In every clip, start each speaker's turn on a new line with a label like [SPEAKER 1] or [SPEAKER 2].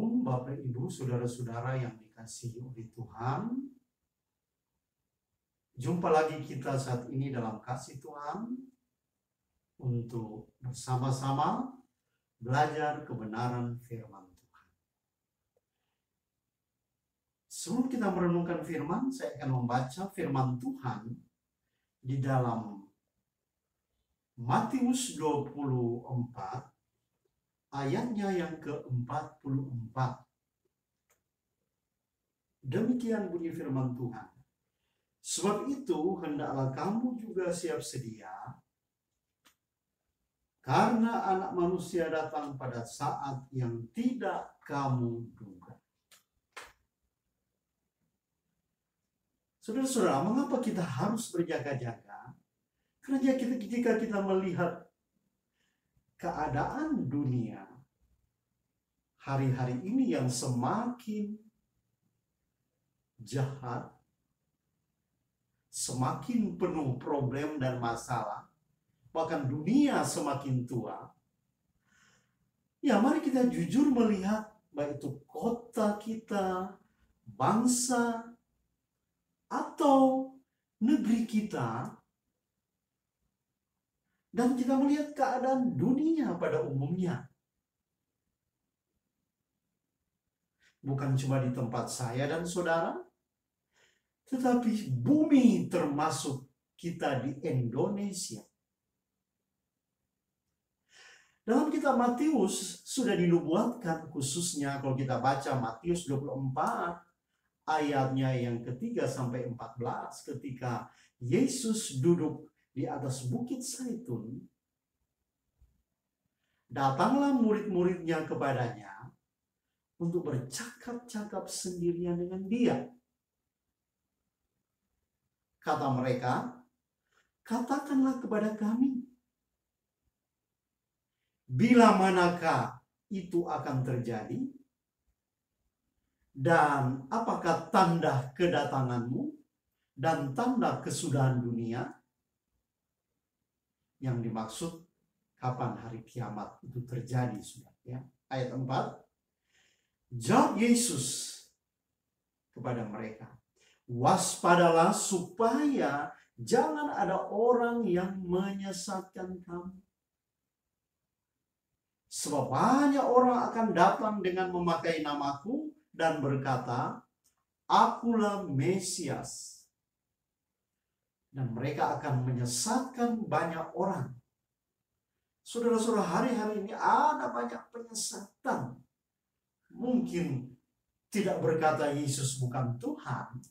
[SPEAKER 1] Shalom Bapak Ibu Saudara-saudara yang dikasihi oleh Tuhan. Jumpa lagi kita saat ini dalam kasih Tuhan untuk bersama-sama belajar kebenaran firman Tuhan. Sebelum kita merenungkan firman, saya akan membaca firman Tuhan di dalam Matius 24 ayatnya yang ke-44. Demikian bunyi firman Tuhan. Sebab itu hendaklah kamu juga siap sedia, karena Anak Manusia datang pada saat yang tidak kamu duga. Saudara-saudara, mengapa kita harus berjaga-jaga? Karena jika kita melihat keadaan dunia hari-hari ini yang semakin jahat, semakin penuh problem dan masalah, bahkan dunia semakin tua, ya mari kita jujur melihat baik itu kota kita, bangsa, atau negeri kita, dan kita melihat keadaan dunia pada umumnya. Bukan cuma di tempat saya dan saudara, tetapi bumi termasuk kita di Indonesia. Dalam kitab Matius sudah dinubuatkan, khususnya kalau kita baca Matius 24 ayatnya yang ketiga sampai 14, ketika Yesus duduk di atas bukit Zaitun, datanglah murid-muridnya kepadanya untuk bercakap-cakap sendirian dengan dia. Kata mereka, katakanlah kepada kami, bila manakah itu akan terjadi? Dan apakah tanda kedatanganmu dan tanda kesudahan dunia? Yang dimaksud kapan hari kiamat itu terjadi, sudah ya. Ayat 4. Jawab Yesus kepada mereka, waspadalah supaya jangan ada orang yang menyesatkan kamu. Sebab banyak orang akan datang dengan memakai namaku dan berkata, akulah Mesias. Dan mereka akan menyesatkan banyak orang. Saudara-saudara, hari-hari ini ada banyak penyesatan. Mungkin tidak berkata Yesus bukan Tuhan,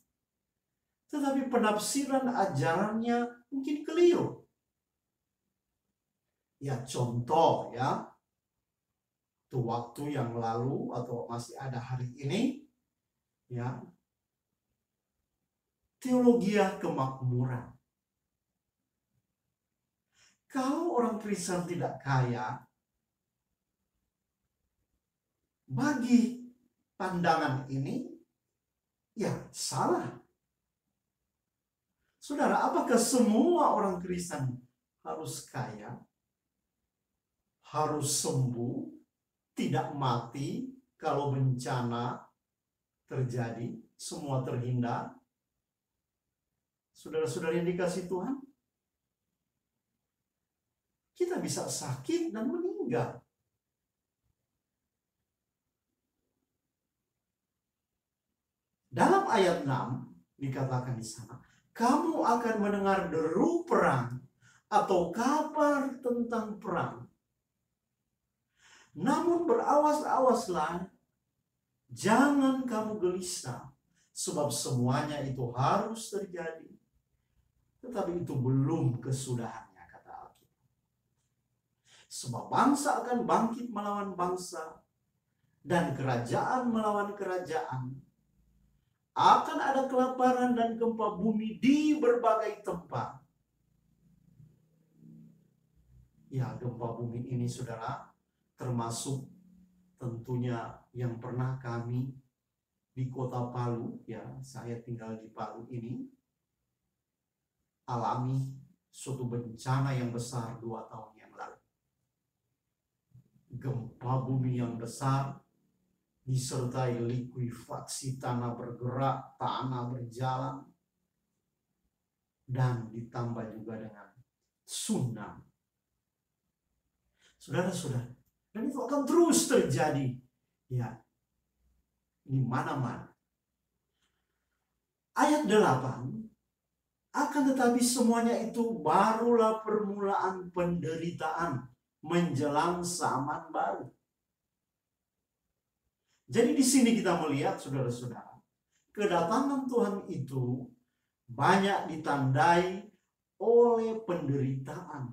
[SPEAKER 1] tetapi penafsiran ajarannya mungkin keliru. Ya contoh ya, itu waktu yang lalu atau masih ada hari ini, ya, teologi kemakmuran. Kalau orang Kristen tidak kaya, bagi pandangan ini, ya salah. Saudara, apakah semua orang Kristen harus kaya, harus sembuh, tidak mati kalau bencana terjadi, semua terhindar? Saudara-saudara yang dikasihi Tuhan, kita bisa sakit dan meninggal. Dalam ayat 6 dikatakan di sana, kamu akan mendengar deru perang atau kabar tentang perang. Namun berawas-awaslah, jangan kamu gelisah, sebab semuanya itu harus terjadi, tetapi itu belum kesudahannya, kata Alkitab. Sebab bangsa akan bangkit melawan bangsa, dan kerajaan melawan kerajaan. Akan ada kelaparan dan gempa bumi di berbagai tempat. Ya, gempa bumi ini, saudara, termasuk tentunya yang pernah kami di kota Palu, ya, saya tinggal di Palu ini, alami suatu bencana yang besar 2 tahun yang lalu. Gempa bumi yang besar disertai likuifaksi tanah bergerak, tanah berjalan, dan ditambah juga dengan tsunami. Saudara-saudara, dan itu akan terus terjadi ya di mana-mana. Ayat 8, akan tetapi semuanya itu barulah permulaan penderitaan menjelang zaman baru. Jadi di sini kita melihat, saudara-saudara, kedatangan Tuhan itu banyak ditandai oleh penderitaan,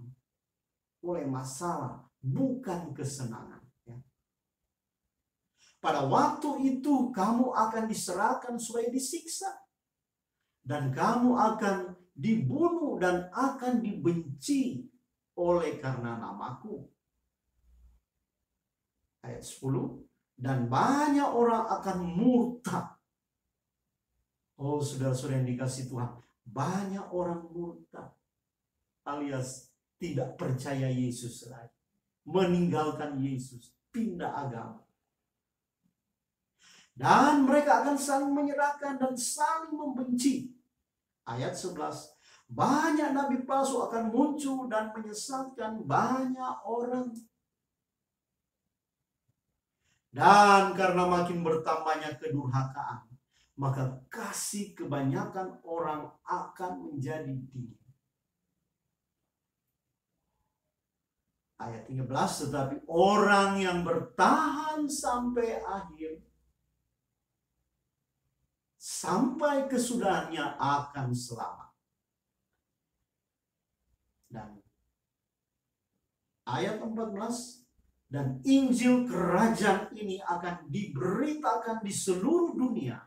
[SPEAKER 1] oleh masalah, bukan kesenangan. Ya. Pada waktu itu kamu akan diserahkan supaya disiksa. Dan kamu akan dibunuh dan akan dibenci oleh karena namaku. Ayat 10. Dan banyak orang akan murtad. Oh saudara-saudara yang dikasih Tuhan. Banyak orang murtad. Alias tidak percaya Yesus lagi. Meninggalkan Yesus. Pindah agama. Dan mereka akan saling menyerahkan dan saling membenci. Ayat 11. Banyak nabi palsu akan muncul dan menyesatkan banyak orang. Dan karena makin bertambahnya kedurhakaan, maka kasih kebanyakan orang akan menjadi dingin. Ayat 13. Tetapi orang yang bertahan sampai akhir, sampai kesudahannya akan selamat. Dan ayat 14. Dan Injil kerajaan ini akan diberitakan di seluruh dunia,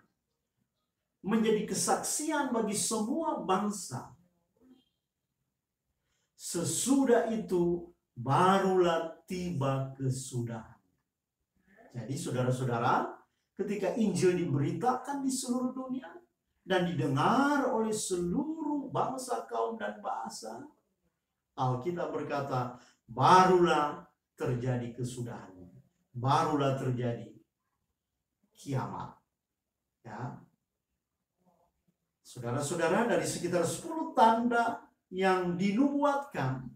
[SPEAKER 1] menjadi kesaksian bagi semua bangsa. Sesudah itu barulah tiba kesudahan. Jadi saudara-saudara, ketika Injil diberitakan di seluruh dunia dan didengar oleh seluruh bangsa, kaum, dan bahasa, Alkitab berkata, barulah terjadi kesudahan. Barulah terjadi kiamat. Ya. Saudara-saudara, dari sekitar 10 tanda yang dinubuatkan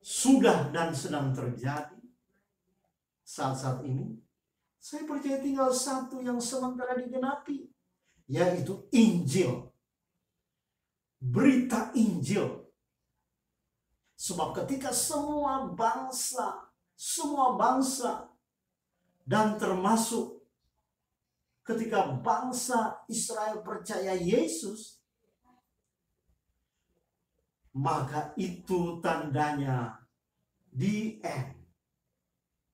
[SPEAKER 1] sudah dan sedang terjadi saat-saat ini, saya percaya tinggal satu yang sementara digenapi, yaitu Injil. Berita Injil. Sebab ketika semua bangsa dan termasuk ketika bangsa Israel percaya Yesus, maka itu tandanya the end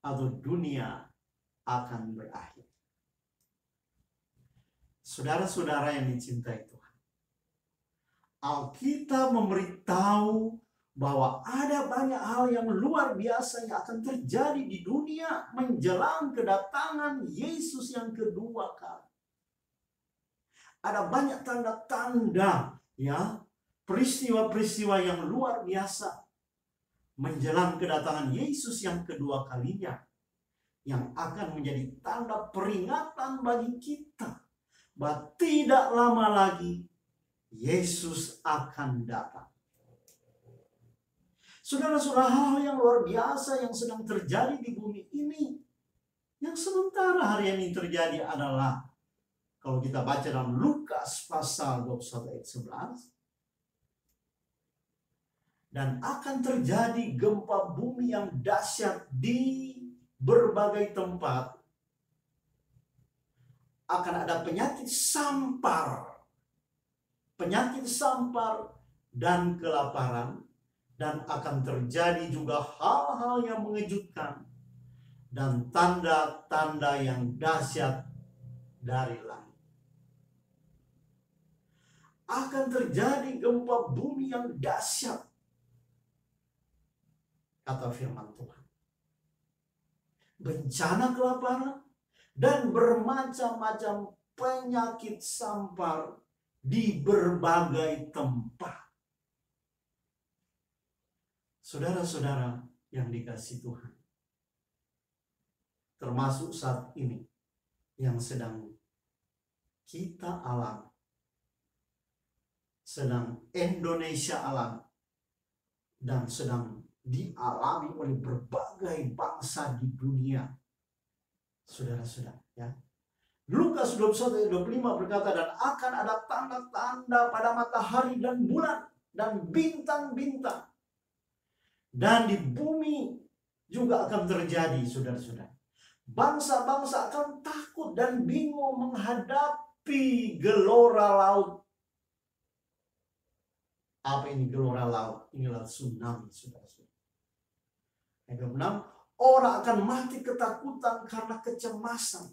[SPEAKER 1] atau dunia akan berakhir. Saudara-saudara yang dicintai Tuhan, Alkitab memberitahu bahwa ada banyak hal yang luar biasa yang akan terjadi di dunia menjelang kedatangan Yesus yang kedua kali. Ada banyak tanda-tanda, ya, peristiwa-peristiwa yang luar biasa menjelang kedatangan Yesus yang kedua kalinya, yang akan menjadi tanda peringatan bagi kita bahwa tidak lama lagi Yesus akan datang. Saudara-saudara, hal yang luar biasa yang sedang terjadi di bumi ini, yang sementara hari ini terjadi adalah, kalau kita baca dalam Lukas pasal 21 ayat 11, dan akan terjadi gempa bumi yang dahsyat di berbagai tempat. Akan ada penyakit sampar dan kelaparan. Dan akan terjadi juga hal-hal yang mengejutkan dan tanda-tanda yang dahsyat dari langit. Akan terjadi gempa bumi yang dahsyat, kata firman Tuhan. Bencana kelaparan dan bermacam-macam penyakit sampar di berbagai tempat. Saudara-saudara yang dikasihi Tuhan, termasuk saat ini yang sedang kita alami, sedang Indonesia alami, dan sedang dialami oleh berbagai bangsa di dunia. Saudara-saudara, ya. Lukas 21 ayat 25 berkata, dan akan ada tanda-tanda pada matahari dan bulan dan bintang-bintang. Dan di bumi juga akan terjadi, saudara-saudara. Bangsa-bangsa akan takut dan bingung menghadapi gelora laut. Apa ini gelora laut? Inilah tsunami, saudara-saudara. Ayat 26, orang akan mati ketakutan karena kecemasan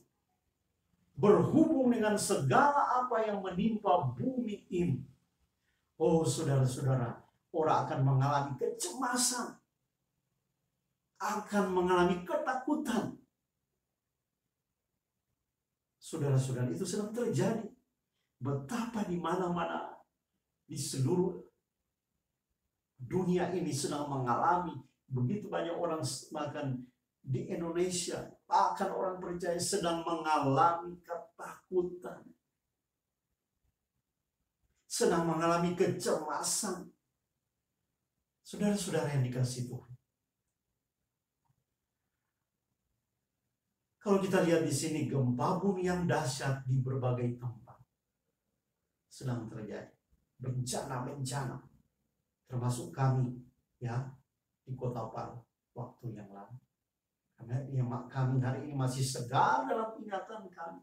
[SPEAKER 1] berhubung dengan segala apa yang menimpa bumi ini. Oh saudara-saudara, orang akan mengalami kecemasan, akan mengalami ketakutan. Saudara-saudara, itu sedang terjadi. Betapa di mana-mana di seluruh dunia ini sedang mengalami begitu banyak orang, bahkan di Indonesia, bahkan orang percaya sedang mengalami ketakutan, sedang mengalami kecemasan. Saudara-saudara yang dikasihi Tuhan, kalau kita lihat di sini, gempa bumi yang dahsyat di berbagai tempat sedang terjadi, bencana-bencana, termasuk kami, ya, di Kota Palu waktu yang lalu. Karena kami hari ini masih segar dalam ingatan kami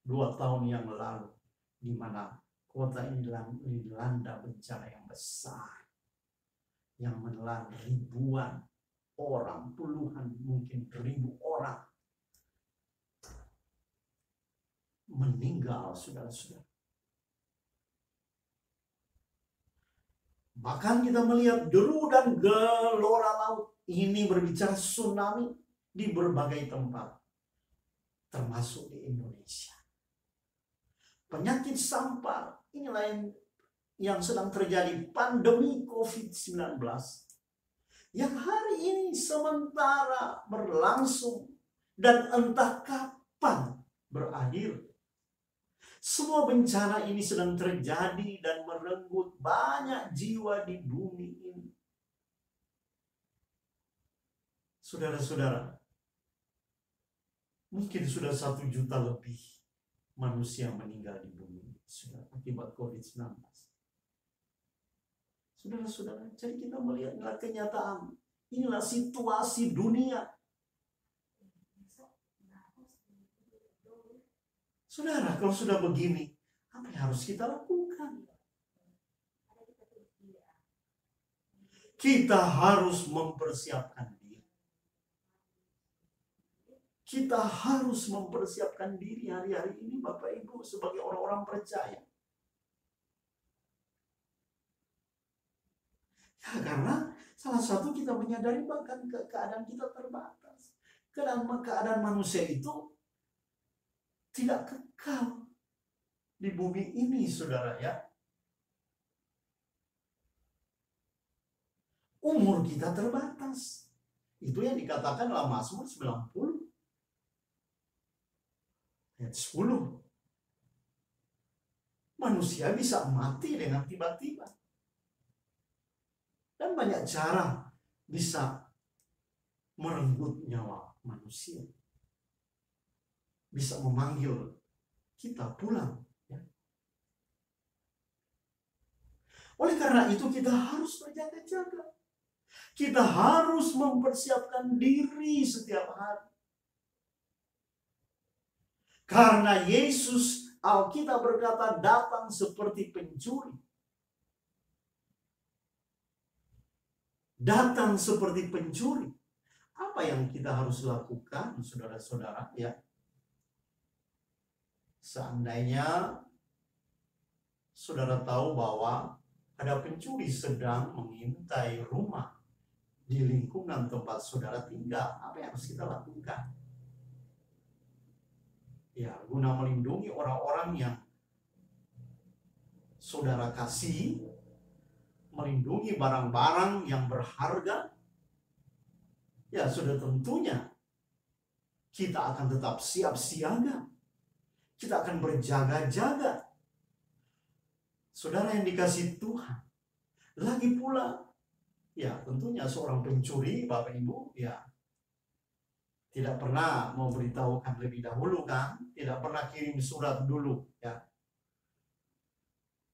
[SPEAKER 1] 2 tahun yang lalu, di mana kota ini dilanda bencana yang besar, yang menelan ribuan orang, puluhan mungkin 1.000 orang meninggal, saudara-saudara. Bahkan kita melihat deru dan gelora laut ini berbicara tsunami di berbagai tempat, termasuk di Indonesia. Penyakit sampar, inilah yang sedang terjadi, pandemi COVID-19, yang hari ini sementara berlangsung dan entah kapan berakhir. Semua bencana ini sedang terjadi dan merenggut banyak jiwa di bumi ini. Saudara-saudara, mungkin sudah 1 juta lebih manusia meninggal di bumi sudah akibat COVID-19. Saudara-saudara, jadi kita melihat inilah kenyataan, inilah situasi dunia. Saudara, kalau sudah begini, apa yang harus kita lakukan? Kita harus mempersiapkan diri. Kita harus mempersiapkan diri hari-hari ini, Bapak Ibu, sebagai orang-orang percaya. Ya, karena salah satu kita menyadari bahkan keadaan kita terbatas. Keadaan manusia itu tidak kekal di bumi ini, saudara, ya. Umur kita terbatas. Itu yang dikatakan dalam Mazmur 90 ayat 10. Manusia bisa mati dengan tiba-tiba. Dan banyak cara bisa merenggut nyawa manusia. Bisa memanggil kita pulang. Ya. Oleh karena itu kita harus berjaga-jaga. Kita harus mempersiapkan diri setiap hari. Karena Yesus, Alkitab berkata, datang seperti pencuri. Datang seperti pencuri. Apa yang kita harus lakukan, saudara-saudara, ya? Seandainya saudara tahu bahwa ada pencuri sedang mengintai rumah di lingkungan tempat saudara tinggal, apa yang harus kita lakukan? Ya, guna melindungi orang-orang yang saudara kasih, melindungi barang-barang yang berharga, ya sudah tentunya kita akan tetap siap siaga. Kita akan berjaga-jaga. Saudara yang dikasihi Tuhan. Lagi pula, ya tentunya seorang pencuri, Bapak Ibu, ya tidak pernah memberitahukan lebih dahulu kan, tidak pernah kirim surat dulu, ya.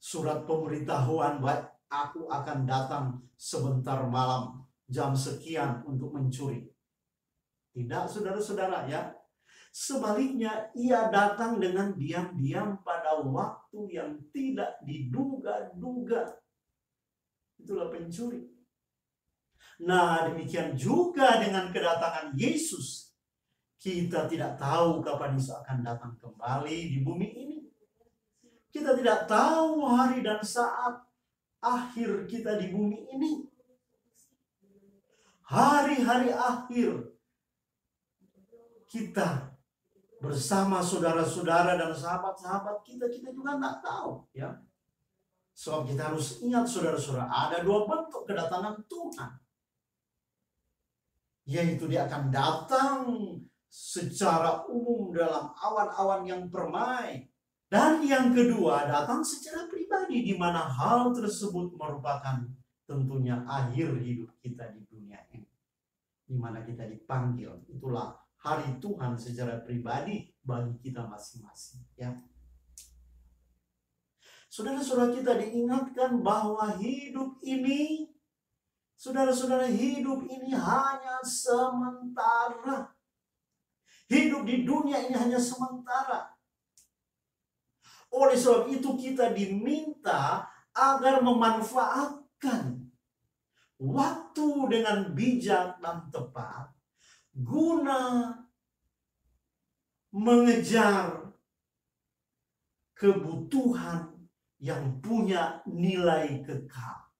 [SPEAKER 1] Surat pemberitahuan, baik aku akan datang sebentar malam jam sekian untuk mencuri. Tidak, saudara-saudara, ya. Sebaliknya, ia datang dengan diam-diam pada waktu yang tidak diduga-duga. Itulah pencuri. Nah, demikian juga dengan kedatangan Yesus. Kita tidak tahu kapan Yesus akan datang kembali di bumi ini. Kita tidak tahu hari dan saat akhir kita di bumi ini. Hari-hari akhir kita bersama saudara-saudara dan sahabat-sahabat kita juga tidak tahu, ya. Sebab kita harus ingat, saudara-saudara, ada dua bentuk kedatangan Tuhan. Yaitu dia akan datang secara umum dalam awan-awan yang permai. Dan yang kedua, datang secara pribadi, di mana hal tersebut merupakan tentunya akhir hidup kita di dunia ini. Di mana kita dipanggil. Itulah hari Tuhan secara pribadi bagi kita masing-masing, ya. Saudara-saudara, kita diingatkan bahwa hidup ini, saudara-saudara, hidup ini hanya sementara. Hidup di dunia ini hanya sementara. Oleh sebab itu kita diminta agar memanfaatkan waktu dengan bijak dan tepat guna mengejar kebutuhan yang punya nilai kekal.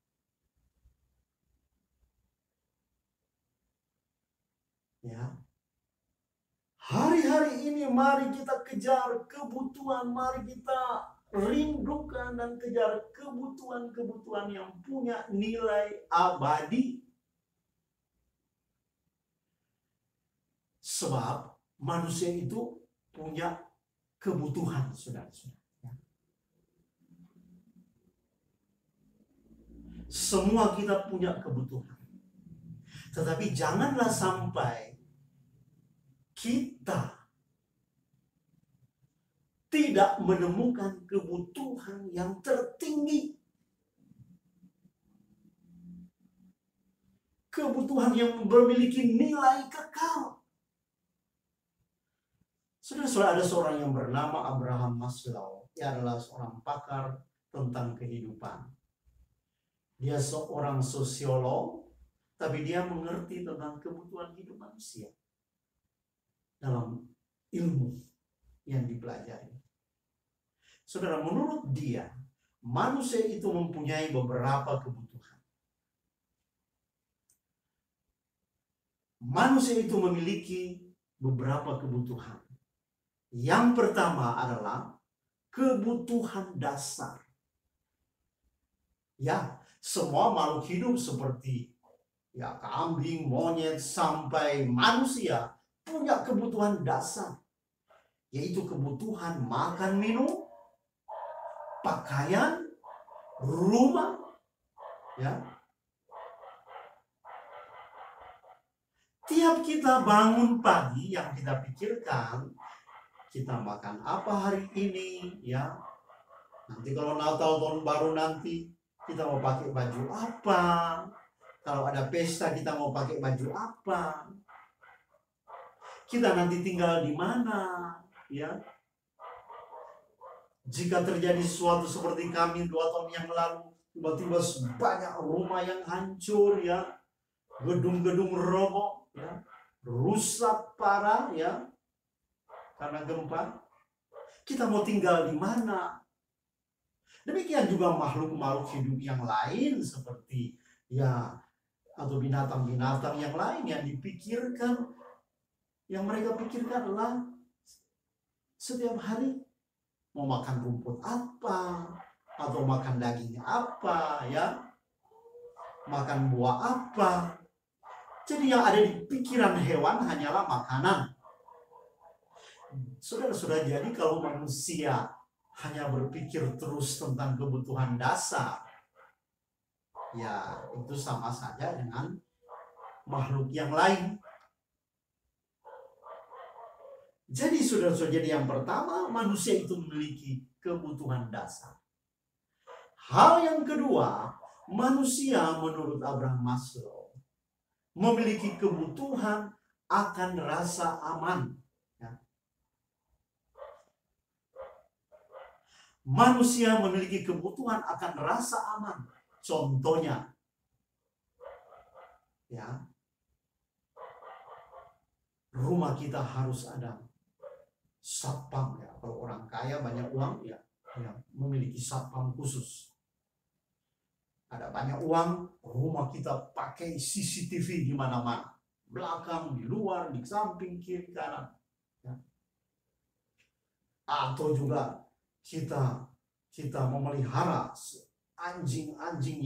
[SPEAKER 1] Ya. Hari-hari ini mari kita kejar kebutuhan, mari kita rindukan dan kejar kebutuhan-kebutuhan yang punya nilai abadi. Sebab manusia itu punya kebutuhan, saudara-saudara. Semua kita punya kebutuhan. Tetapi janganlah sampai kita tidak menemukan kebutuhan yang tertinggi. Kebutuhan yang memiliki nilai kekal. Saudara-saudara, ada seorang yang bernama Abraham Maslow. Dia adalah seorang pakar tentang kehidupan. Dia seorang sosiolog, tapi dia mengerti tentang kebutuhan hidup manusia dalam ilmu yang dipelajari. Saudara, menurut dia, manusia itu mempunyai beberapa kebutuhan. Manusia itu memiliki beberapa kebutuhan. Yang pertama adalah kebutuhan dasar. Ya, semua makhluk hidup seperti ya kambing, monyet, sampai manusia punya kebutuhan dasar. Yaitu kebutuhan makan, minum, pakaian, rumah, ya. Tiap kita bangun pagi, yang kita pikirkan, kita makan apa hari ini, ya. Nanti kalau Natal, tahun baru nanti, kita mau pakai baju apa? Kalau ada pesta, kita mau pakai baju apa? Kita nanti tinggal di mana, ya? Jika terjadi sesuatu seperti kami 2 tahun yang lalu, tiba-tiba banyak rumah yang hancur, ya, gedung-gedung roboh, ya, rusak parah, ya, karena gempa. Kita mau tinggal di mana? Demikian juga makhluk-makhluk hidup yang lain seperti ya atau binatang-binatang yang lain yang dipikirkan, yang mereka pikirkan adalah setiap hari mau makan rumput apa, atau makan daging apa, ya, makan buah apa. Jadi yang ada di pikiran hewan hanyalah makanan. Saudara-saudara, jadi kalau manusia hanya berpikir terus tentang kebutuhan dasar, ya itu sama saja dengan makhluk yang lain. Jadi saudara-saudara, jadi yang pertama, manusia itu memiliki kebutuhan dasar. Hal yang kedua, manusia menurut Abraham Maslow memiliki kebutuhan akan rasa aman. Ya. Manusia memiliki kebutuhan akan rasa aman. Contohnya, ya, rumah kita harus ada satpam, ya. Kalau orang kaya banyak uang, ya memiliki satpam khusus. Ada banyak uang, rumah kita pakai CCTV di mana-mana, belakang, di luar, di samping, kiri, kanan. Ya. Atau juga kita memelihara anjing-anjing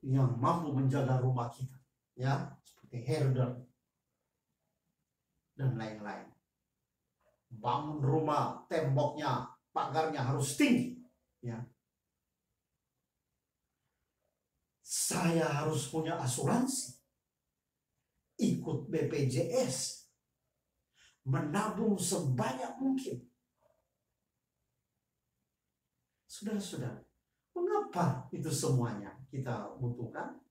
[SPEAKER 1] yang mampu menjaga rumah kita, ya, seperti herder dan lain-lain. Bangun rumah, temboknya, pagarnya harus tinggi, ya. Saya harus punya asuransi, ikut BPJS, menabung sebanyak mungkin. Saudara-saudara, mengapa itu semuanya kita butuhkan?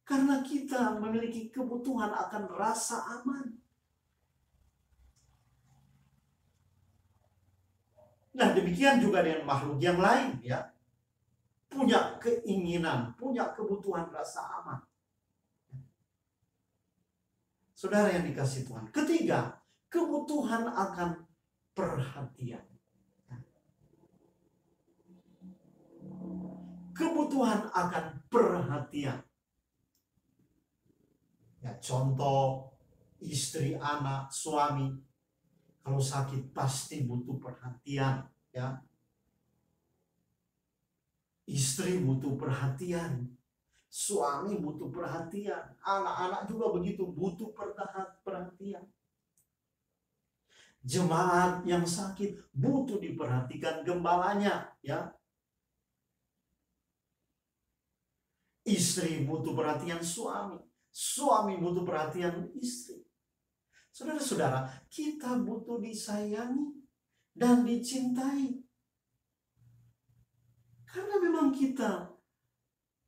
[SPEAKER 1] Karena kita memiliki kebutuhan akan rasa aman. Nah, demikian juga dengan makhluk yang lain, ya. Punya keinginan, punya kebutuhan rasa aman. Saudara yang dikasihi Tuhan. Ketiga, kebutuhan akan perhatian. Kebutuhan akan perhatian. Ya, contoh istri, anak, suami. Kalau sakit pasti butuh perhatian, ya. Istri butuh perhatian, suami butuh perhatian, anak-anak juga begitu butuh perhatian. Jemaat yang sakit butuh diperhatikan gembalanya, ya. Istri butuh perhatian suami, suami butuh perhatian istri. Saudara-saudara, kita butuh disayangi dan dicintai. Karena memang kita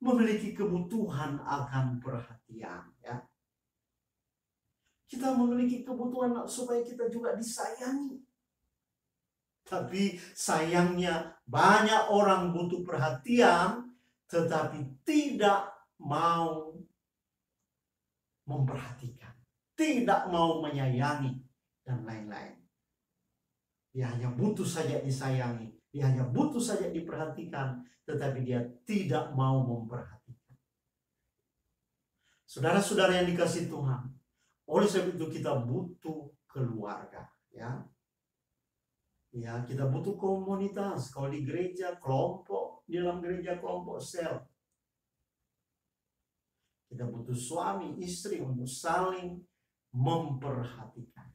[SPEAKER 1] memiliki kebutuhan akan perhatian, ya. Kita memiliki kebutuhan supaya kita juga disayangi. Tapi sayangnya banyak orang butuh perhatian tetapi tidak mau memperhatikan, tidak mau menyayangi, dan lain-lain. Dia hanya butuh saja disayangi, dia hanya butuh saja diperhatikan, tetapi dia tidak mau memperhatikan. Saudara-saudara yang dikasihi Tuhan, oleh sebab itu kita butuh keluarga, ya. Ya, kita butuh komunitas. Kalau di gereja, kelompok, di dalam gereja kelompok sel. Kita butuh suami, istri untuk saling memperhatikan.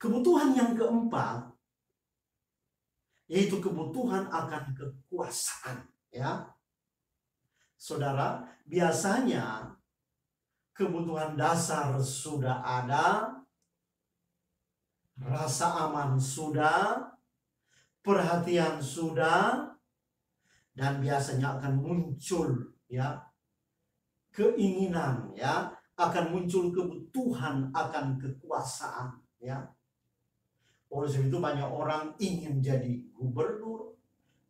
[SPEAKER 1] Kebutuhan yang keempat, yaitu kebutuhan akan kekuasaan, ya. Saudara, biasanya kebutuhan dasar sudah ada, rasa aman sudah, perhatian sudah, dan biasanya akan muncul, ya, keinginan, ya, akan muncul kebutuhan akan kekuasaan, ya. Oleh sebab itu banyak orang ingin jadi gubernur,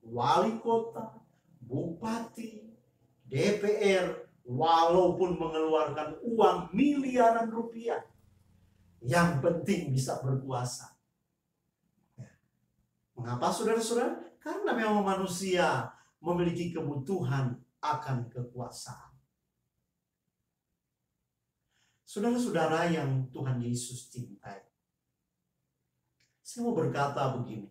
[SPEAKER 1] wali kota, bupati, DPR, walaupun mengeluarkan uang miliaran rupiah. Yang penting bisa berkuasa. Mengapa, saudara-saudara? Karena memang manusia memiliki kebutuhan akan kekuasaan. Saudara-saudara yang Tuhan Yesus cintai, saya mau berkata begini.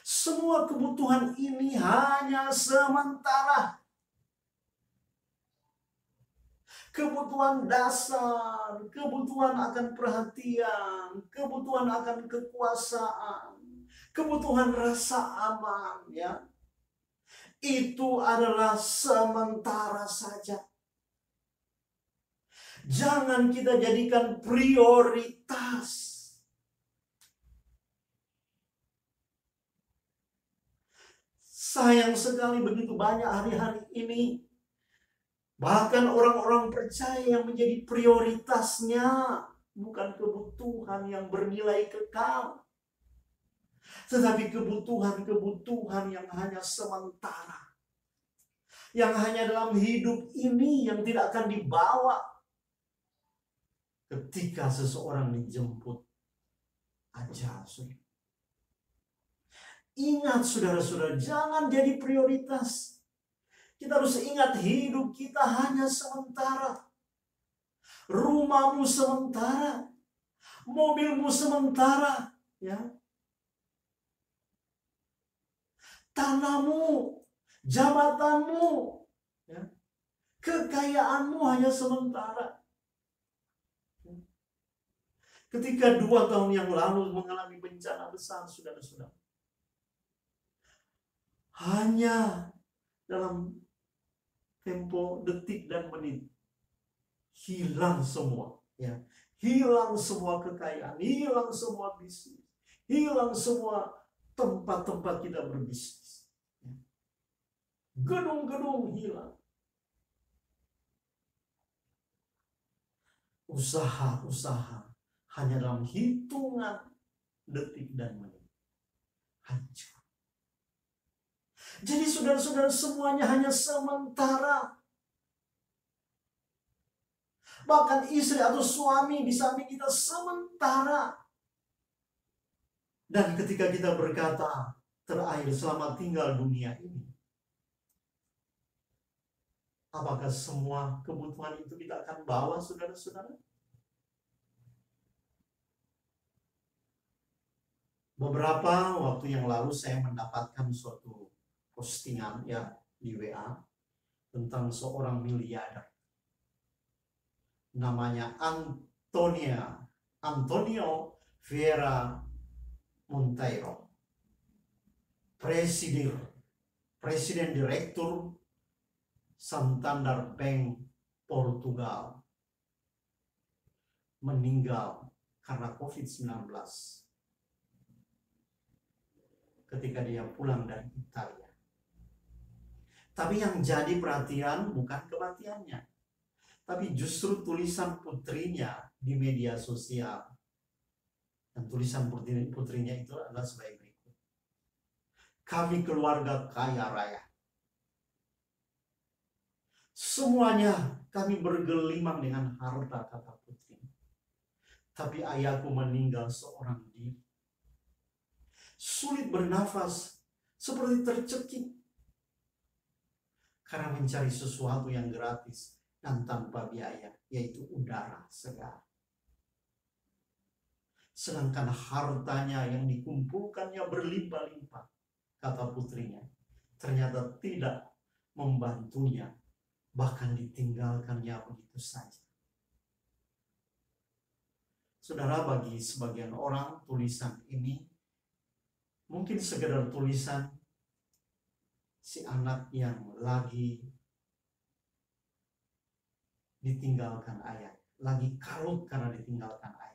[SPEAKER 1] Semua kebutuhan ini hanya sementara. kebutuhan dasar, kebutuhan akan perhatian, kebutuhan akan kekuasaan, kebutuhan rasa aman, ya. Itu adalah sementara saja. Jangan kita jadikan prioritas. Sayang sekali begitu banyak hari-hari ini. Bahkan orang-orang percaya yang menjadi prioritasnya bukan kebutuhan yang bernilai kekal, tetapi kebutuhan-kebutuhan yang hanya sementara. Yang hanya dalam hidup ini yang tidak akan dibawa ketika seseorang dijemput ajal. Ingat saudara-saudara, jangan jadi prioritas. Kita harus ingat hidup kita hanya sementara. Rumahmu sementara. Mobilmu sementara. Ya. Tanahmu, jabatanmu, ya. Kekayaanmu hanya sementara. Ketika 2 tahun yang lalu mengalami bencana besar, saudara-saudara, hanya dalam tempo detik dan menit hilang semua, ya. Hilang semua kekayaan, hilang semua bisnis, hilang semua tempat-tempat kita berbisnis. Gedung-gedung hilang. Usaha-usaha hanya dalam hitungan detik dan menit hancur. Jadi saudara-saudara, semuanya hanya sementara. Bahkan istri atau suami di samping kita sementara. Dan ketika kita berkata terakhir selamat tinggal dunia ini, apakah semua kebutuhan itu kita akan bawa, saudara-saudara? Beberapa waktu yang lalu saya mendapatkan suatu postingan, ya, di WA tentang seorang miliarder namanya Antonio Vieira Monteiro, presiden direktur Santander Bank Portugal, meninggal karena COVID-19 ketika dia pulang dari Italia. Tapi yang jadi perhatian bukan kematiannya, tapi justru tulisan putrinya di media sosial. Dan tulisan putrinya itu adalah sebagai berikut. Kami keluarga kaya raya. Semuanya kami bergelimang dengan harta, kata putri. Tapi ayahku meninggal seorang diri. Sulit bernafas, seperti tercekik. Karena mencari sesuatu yang gratis dan tanpa biaya, yaitu udara segar. Sedangkan hartanya yang dikumpulkannya berlimpah-limpah, kata putrinya, ternyata tidak membantunya, bahkan ditinggalkannya begitu saja. Saudara, bagi sebagian orang tulisan ini mungkin sekedar tulisan si anak yang lagi ditinggalkan ayah, lagi kalut karena ditinggalkan ayah.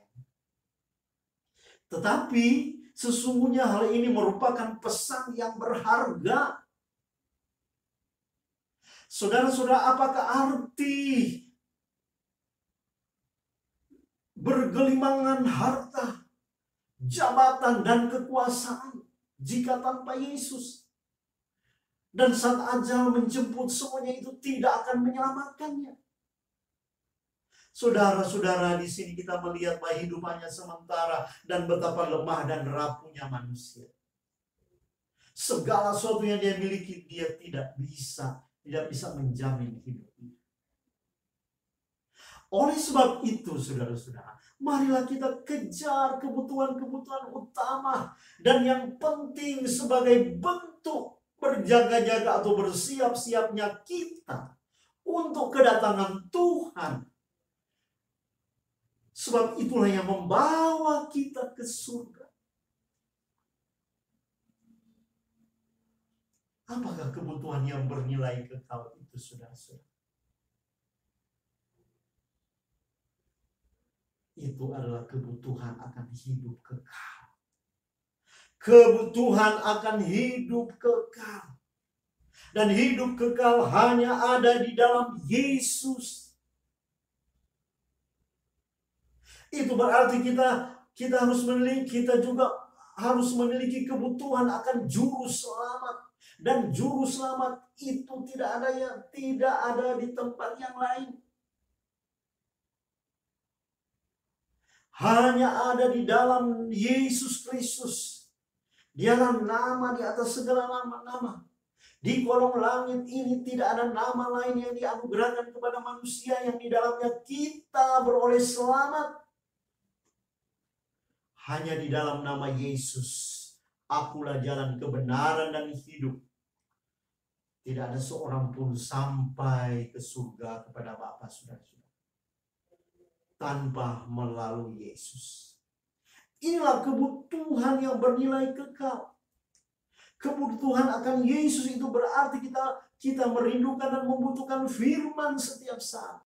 [SPEAKER 1] Tetapi sesungguhnya hal ini merupakan pesan yang berharga. Saudara-saudara, apakah arti bergelimangan harta, jabatan, dan kekuasaan jika tanpa Yesus? Dan saat ajal menjemput, semuanya itu tidak akan menyelamatkannya. Saudara-saudara, di sini kita melihat bahwa hidupannya sementara dan betapa lemah dan rapuhnya manusia. Segala sesuatu yang dia miliki, dia tidak bisa menjamin hidupnya. Oleh sebab itu, saudara-saudara, marilah kita kejar kebutuhan-kebutuhan utama dan yang penting sebagai bentuk berjaga-jaga atau bersiap-siapnya kita untuk kedatangan Tuhan. Sebab itulah yang membawa kita ke surga. Apakah kebutuhan yang bernilai kekal itu, saudara-saudara? Itu adalah kebutuhan akan hidup kekal. Kebutuhan akan hidup kekal. Dan hidup kekal hanya ada di dalam Yesus. Itu berarti kita harus memiliki, kita juga harus memiliki kebutuhan akan juru selamat. Dan juru selamat itu tidak ada di tempat yang lain. Hanya ada di dalam Yesus Kristus. Dialah nama di atas segala nama-nama. Di kolong langit ini tidak ada nama lain yang dianugerahkan kepada manusia yang di dalamnya kita beroleh selamat. Hanya di dalam nama Yesus. Akulah jalan kebenaran dan hidup. Tidak ada seorang pun sampai ke surga kepada Bapa, saudara-saudara, tanpa melalui Yesus. Inilah kebutuhan yang bernilai kekal. Kebutuhan akan Yesus itu berarti kita merindukan dan membutuhkan firman setiap saat.